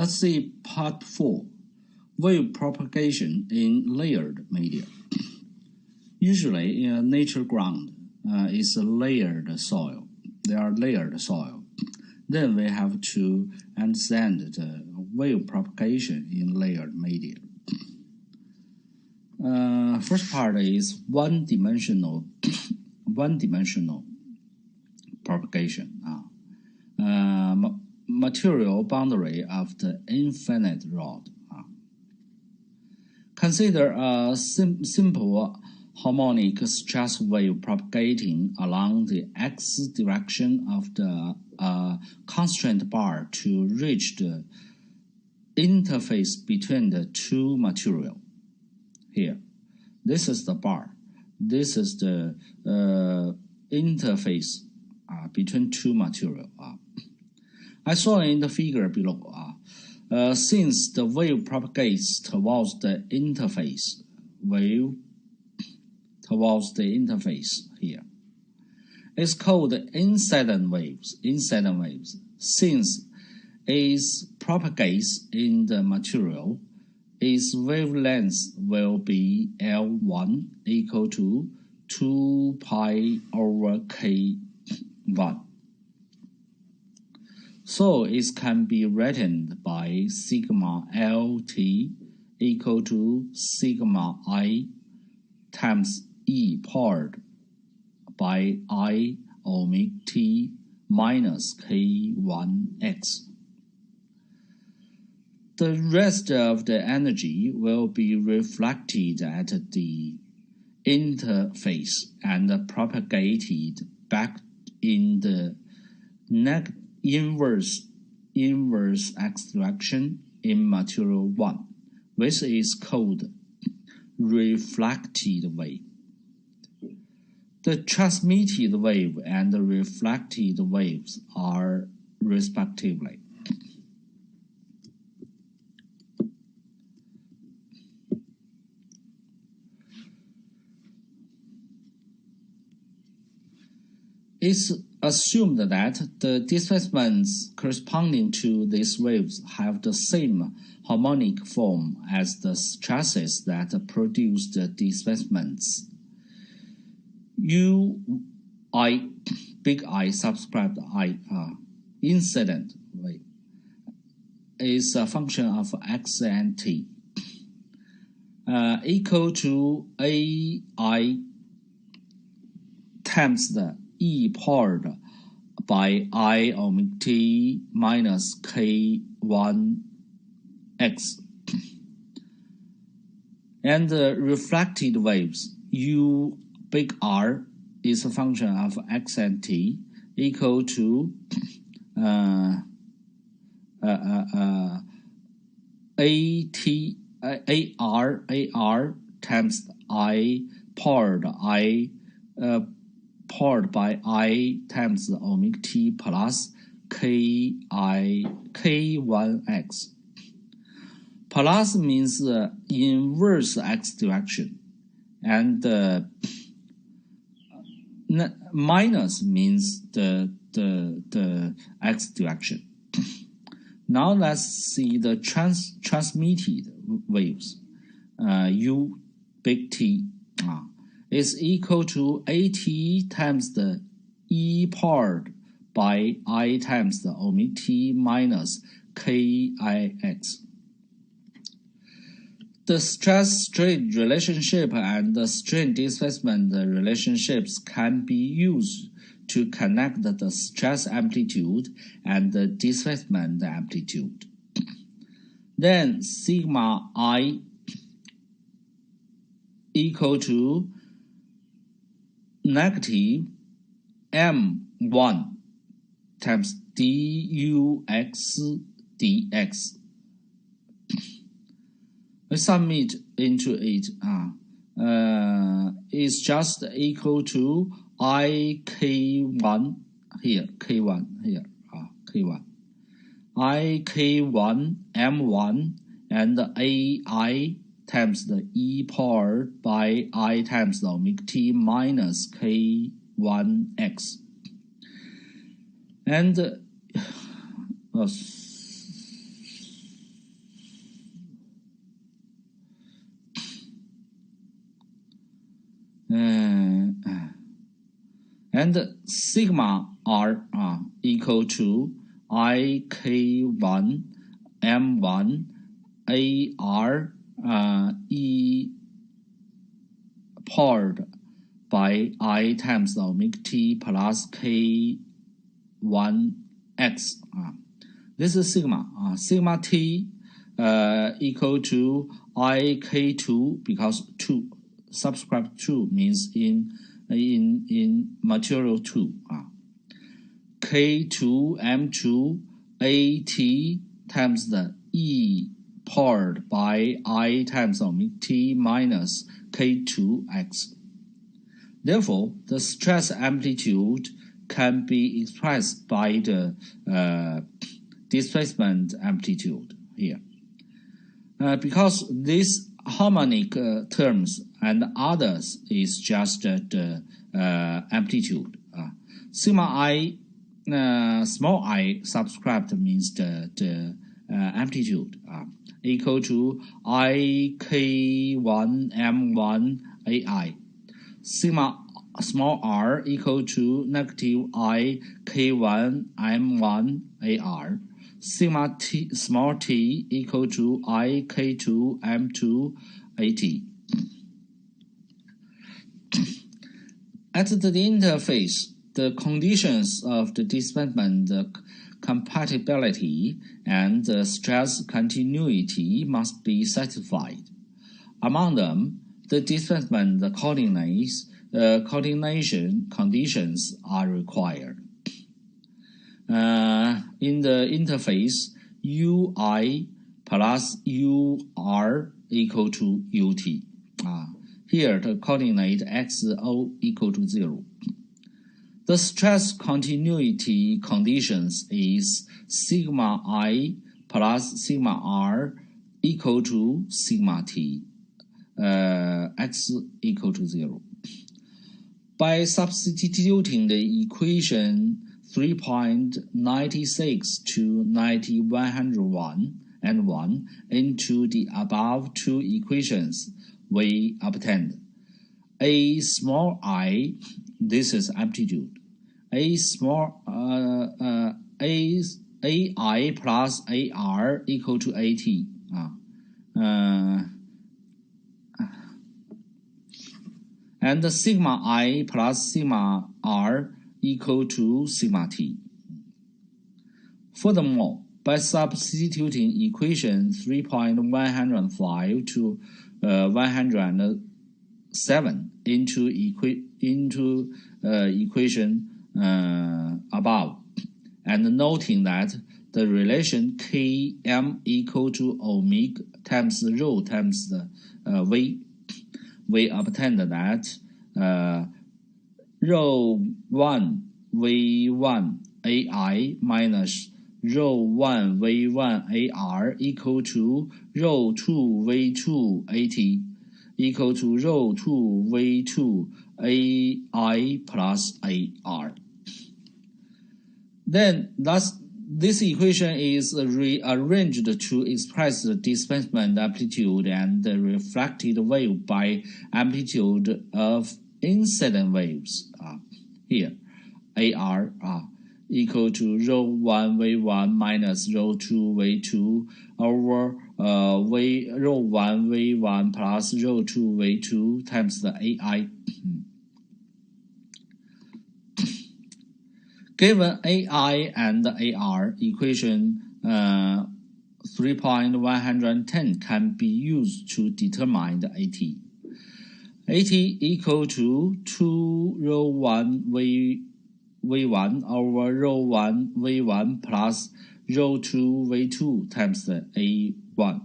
Let's see part 4, wave propagation in layered media. Usually in a nature ground, it's a layered soil. They are layered soil. Then we have to understand the wave propagation in layered media. First part is one-dimensional propagation. Material boundary of the infinite rod. Consider a simple harmonic stress wave propagating along the x direction of the constraint bar to reach the interface between the two materials. Here, this is the bar. This is the interface between two materials. I saw in the figure below. Since the wave propagates towards the interface, here, it's called incident waves. Since it propagates in the material, its wavelength will be L1 equal to 2 pi over K1. So it can be written by sigma LT equal to sigma I times E powered by I omega T minus K1x. The rest of the energy will be reflected at the interface and propagated back in the inverse x direction in material 1, which is called reflected wave. The transmitted wave and the reflected waves are respectively. It's assumed that the displacements corresponding to these waves have the same harmonic form as the stresses that produce the displacements. I, big I subscribed I, incident wave, is a function of x and t, equal to AI times the E powered by I omega T minus K1x. And the reflected waves, U big R, is a function of x and t equal to AR times I powered by I times omega t plus K1x. Plus means inverse x direction, and minus means the x direction. Now let's see the transmitted waves. U big T is equal to AT times the E powered by I times the omega T minus KIX. The stress-strain relationship and the strain displacement relationships can be used to connect the stress amplitude and the displacement amplitude. Then sigma I equal to negative M1 times dux dx. We submit into it. Is just equal to IK1 here, K1 here, K1. IK1 M1 and AI times the E powered by I times the omega T minus K1x. And and sigma r equal to ik1 m1 ar e powered by I times omega t plus k1x. This is sigma. Sigma t equal to ik2 because 2 subscript 2 means in material 2. K2 m2 at times the e powered by I times omega t minus k2x. Therefore, the stress amplitude can be expressed by the displacement amplitude here. Because these harmonic terms and others is just the amplitude. Sigma I, small I subscript means the amplitude equal to ik1 m1 ai. Sigma small r equal to negative I k1 m1 ar. Sigma t small t equal to I k2 m2 at. At the interface, the conditions of the displacement compatibility and the stress continuity must be satisfied. Among them, the displacement coordination conditions are required. In the interface, ui plus ur equal to ut. Here, the coordinate xo equal to 0. The stress continuity conditions is sigma I plus sigma r equal to sigma t, x equal to 0. By substituting the equation 3.96 to 9101 and 1 into the above two equations, we obtained a small I, this is amplitude, a small ai plus ar equal to at. And the sigma I plus sigma r equal to sigma t. Furthermore, by substituting equation 3.105 to 107 into equation above, and noting that the relation Km equal to omega times rho times the V, we obtained that rho 1 V1 AI minus rho 1 V1 AR equal to rho 2 V2 AT equal to rho 2 V2 AI plus AR. Then thus this equation is rearranged to express the displacement amplitude and the reflected wave by amplitude of incident waves. Here, AR equal to rho 1 V1 minus rho 2 V2 over rho 1 V1 plus rho 2 V2 times the AI. Given AI and AR, equation 3.110 can be used to determine the AT. AT equal to 2 rho 1 V1 over rho 1 V1 plus rho 2 V2 times the A1.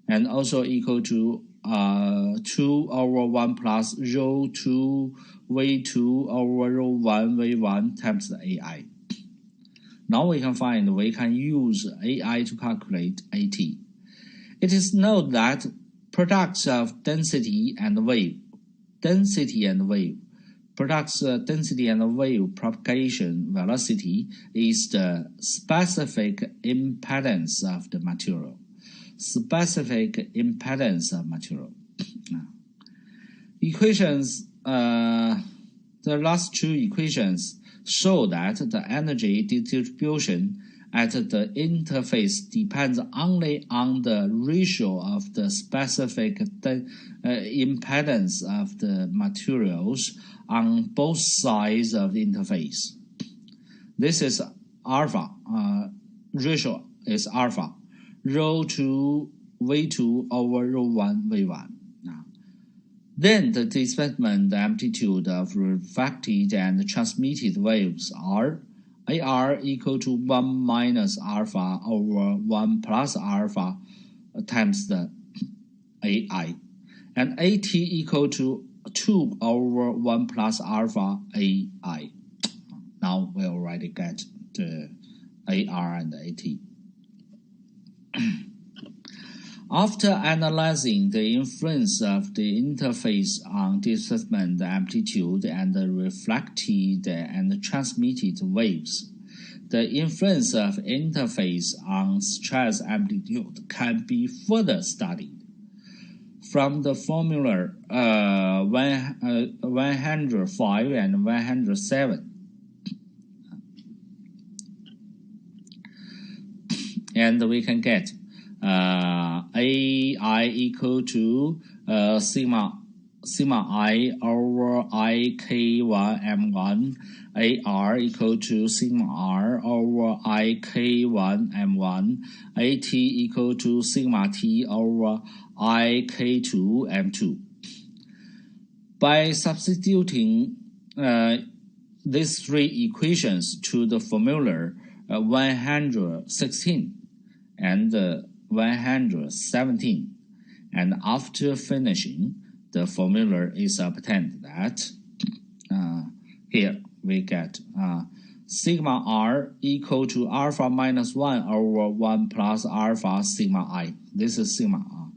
And also equal to 2 over 1 plus rho 2 V2 over rho 1 V1 times the AI. Now we can use AI to calculate AT. It is known that products of density and wave products density and wave propagation velocity is the specific impedance of the material. Specific impedance of material. Equations The last two equations show that the energy distribution at the interface depends only on the ratio of the specific impedance of the materials on both sides of the interface. This is alpha, ratio is alpha, rho 2 V2 over rho 1 V1. Then the displacement amplitude of reflected and transmitted waves are AR equal to 1 minus alpha over 1 plus alpha times the AI, and AT equal to 2 over 1 plus alpha AI. Now we already get the AR and AT. After analyzing the influence of the interface on displacement amplitude and the reflected and transmitted waves, the influence of interface on stress amplitude can be further studied. From the formula 105 and 107, and we can get AI equal to sigma I over IK1 M1, AR equal to sigma R over IK1 M1, AT equal to sigma T over IK2 M2. By substituting these three equations to the formula 116 and 117, and after finishing, the formula is obtained that here we get sigma R equal to alpha minus 1 over 1 plus alpha sigma I. This is sigma R.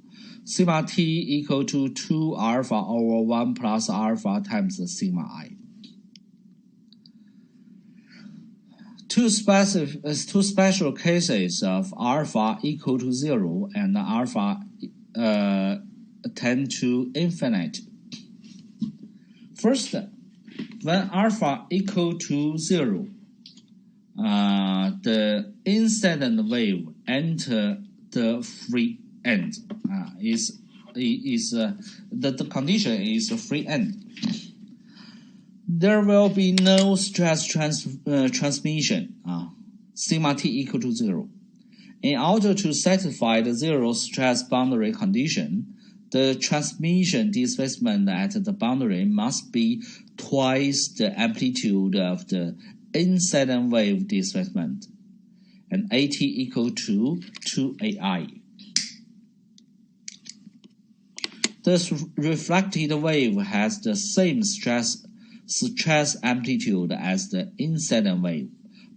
Sigma T equal to 2 alpha over 1 plus alpha times the sigma I. Two special cases of alpha equal to 0 and alpha tend to infinite. First, when alpha equal to 0, the incident wave enter the free end. The condition is a free end. There will be no stress transmission, sigma t equal to 0. In order to satisfy the zero stress boundary condition, the transmission displacement at the boundary must be twice the amplitude of the incident wave displacement, and AT equal to 2AI. The reflected wave has the same stress amplitude as the incident wave,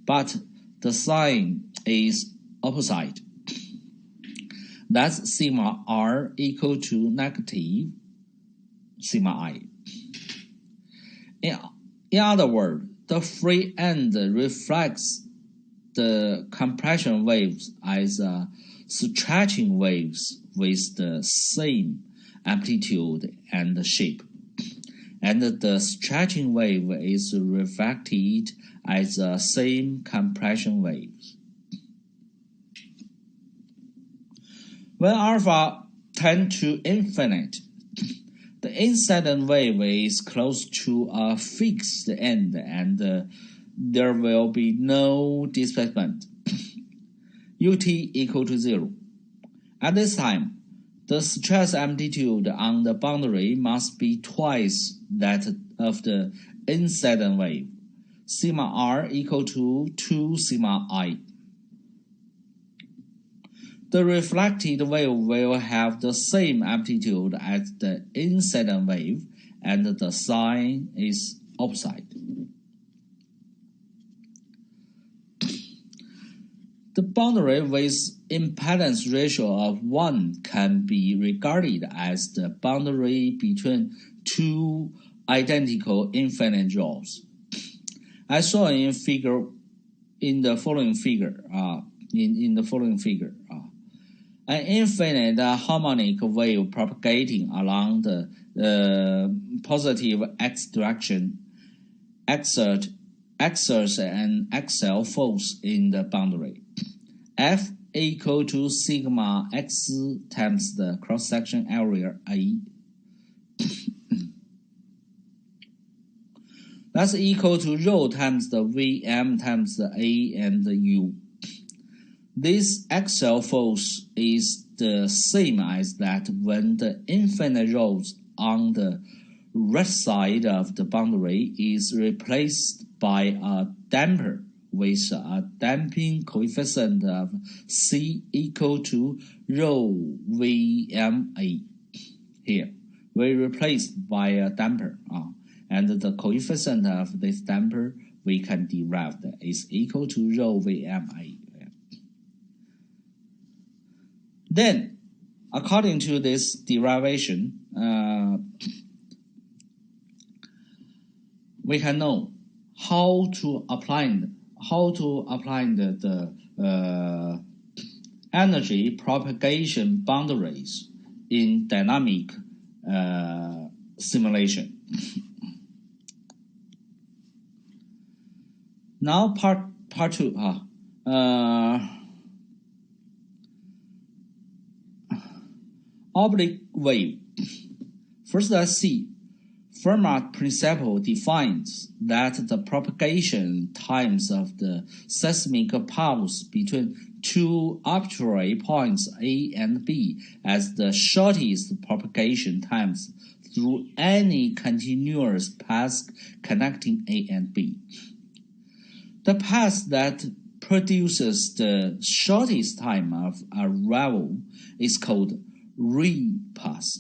but the sign is opposite. That's sigma R equal to negative sigma I. In other words, the free end reflects the compression waves as stretching waves with the same amplitude and shape, and the stretching wave is reflected as the same compression waves. When alpha tends to infinite, the incident wave is close to a fixed end and there will be no displacement. Ut equal to 0. At this time, the stress amplitude on the boundary must be twice that of the incident wave, sigma R equal to 2 sigma I. The reflected wave will have the same amplitude as the incident wave, and the sign is opposite. The boundary with impedance ratio of 1 can be regarded as the boundary between two identical infinite jaws. As shown in the following figure. An infinite harmonic wave propagating along the positive x direction exerts an axial force in the boundary. F equal to sigma x times the cross-section area A. That's equal to rho times the Vm times the A and the U. This axial force is the same as that when the infinite rows on the right side of the boundary is replaced by a damper with a damping coefficient of C equal to rho Vma. Here, we replace by a damper, and the coefficient of this damper we can derive that is equal to rho Vma. Then, according to this derivation, we can know how to apply the energy propagation boundaries in dynamic simulation. Now part 2. Oblique wave. First, let's see. Fermat principle defines that the propagation times of the seismic pulse between two arbitrary points A and B as the shortest propagation times through any continuous path connecting A and B. The path that produces the shortest time of arrival is called repath.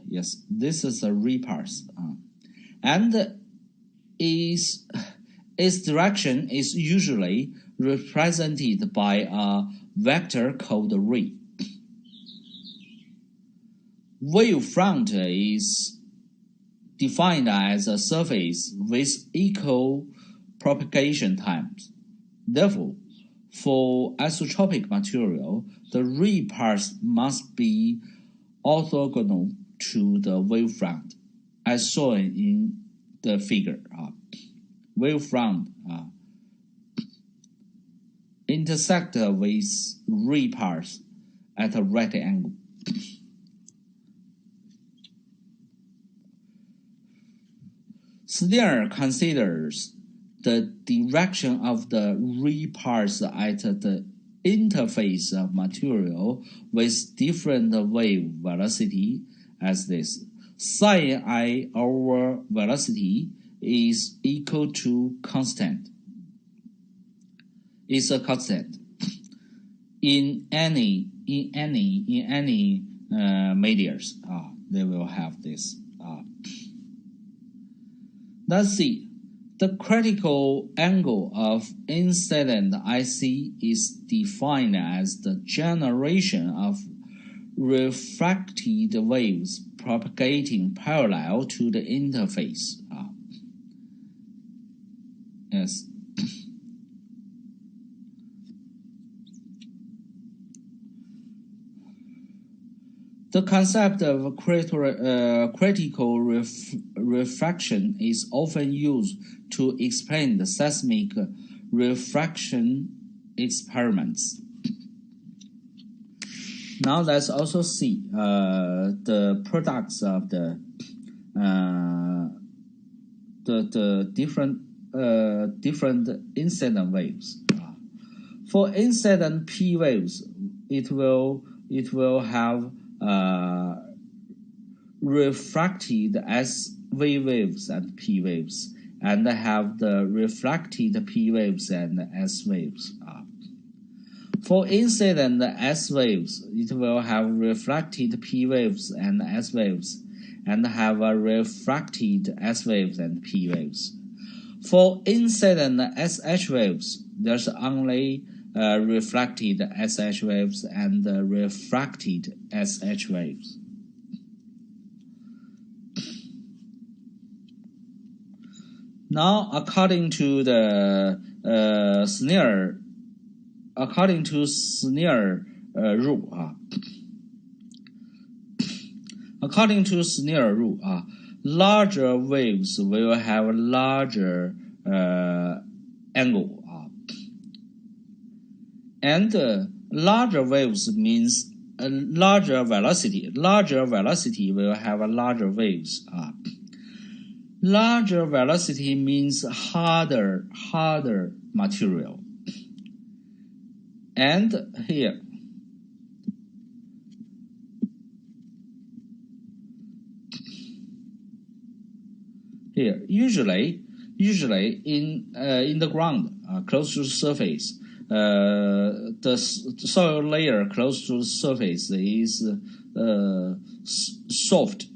Yes, this is a repath. And its direction is usually represented by a vector called re. Wavefront is defined as a surface with equal propagation times. Therefore, for isotropic material, the repath must be orthogonal to the wavefront, as shown in the figure. Wavefront intersect with repath at a right angle. Snare considers the direction of the repath at the interface of material with different wave velocity as this. Sin I over velocity is equal to constant. It's a constant in any medias. They will have this. Let's see. The critical angle of incident IC is defined as the generation of refracted waves propagating parallel to the interface. Yes. The concept of critical refraction is often used to explain the seismic refraction experiments. Now let's also see the products of the different incident waves. For incident P waves, it will have refracted SV waves and P waves, and have the refracted P waves and S waves. For incident S waves, it will have refracted P waves and S waves, and have a refracted S waves and P waves. For incident SH waves, there's only refracted SH waves and refracted SH waves. Now, according to the Snare rule, larger waves will have larger angle. And larger waves means a larger velocity. Larger velocity will have a larger waves. Larger velocity means harder material. And here, usually in the ground, close to the surface, the soil layer close to the surface is soft,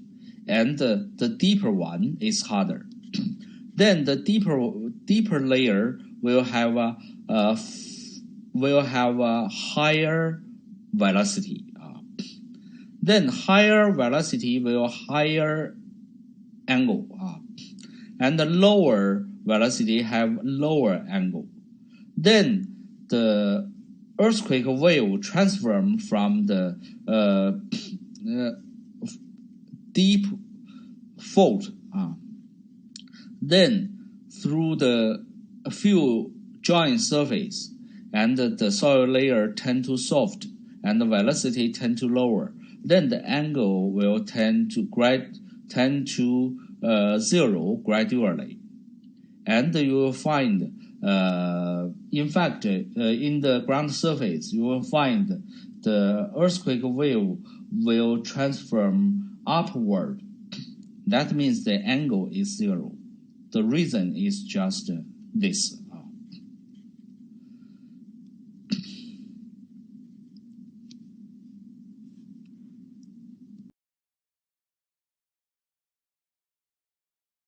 and the deeper one is harder. Then the deeper layer will have a higher velocity. Then higher velocity will higher angle, and the lower velocity have lower angle. Then the earthquake wave transform from the deep fault, then through the few joint surface, and the soil layer tend to soft, and the velocity tend to lower. Then the angle will tend to zero gradually, and you will find, in fact, in the ground surface, you will find the earthquake wave will transform upward. That means the angle is zero. The reason is just this.